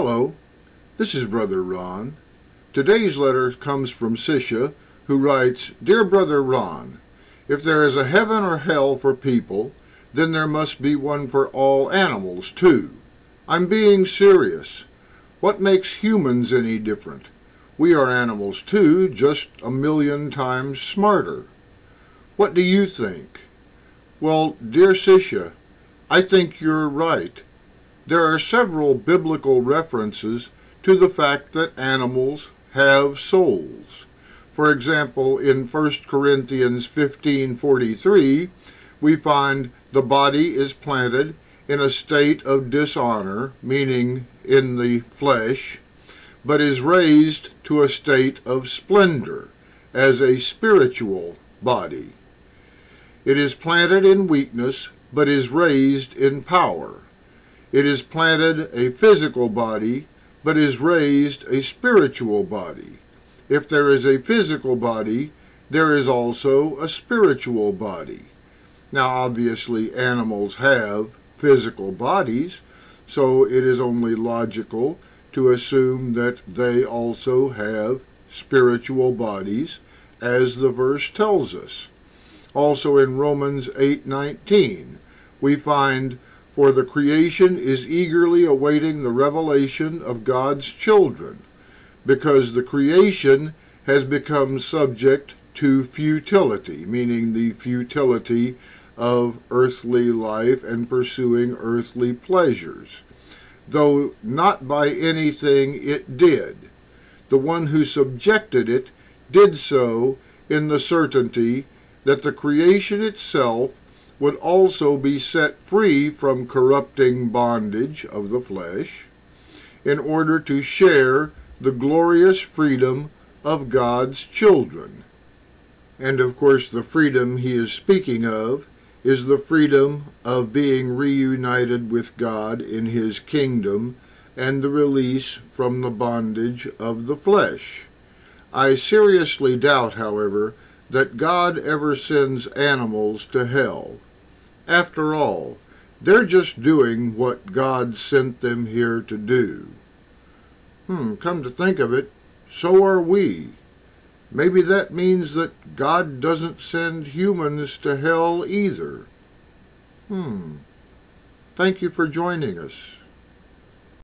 Hello, this is Brother Ron. Today's letter comes from Sisha, who writes, Dear Brother Ron, if there is a heaven or hell for people, then there must be one for all animals, too. I'm being serious. What makes humans any different? We are animals, too, just a million times smarter. What do you think? Well, dear Sisha, I think you're right. There are several biblical references to the fact that animals have souls. For example, in 1 Corinthians 15:43, we find the body is planted in a state of dishonor, meaning in the flesh, but is raised to a state of splendor as a spiritual body. It is planted in weakness, but is raised in power. It is planted a physical body, but is raised a spiritual body. If there is a physical body, there is also a spiritual body. Now, obviously, animals have physical bodies, so it is only logical to assume that they also have spiritual bodies, as the verse tells us. Also in Romans 8:19, we find, For the creation is eagerly awaiting the revelation of God's children, because the creation has become subject to futility, meaning the futility of earthly life and pursuing earthly pleasures, though not by anything it did. The one who subjected it did so in the certainty that the creation itself would also be set free from corrupting bondage of the flesh, in order to share the glorious freedom of God's children. And of course the freedom he is speaking of is the freedom of being reunited with God in his kingdom and the release from the bondage of the flesh. I seriously doubt, however, that God ever sends animals to hell. After all, they're just doing what God sent them here to do. Come to think of it, so are we. Maybe that means that God doesn't send humans to hell either. Thank you for joining us.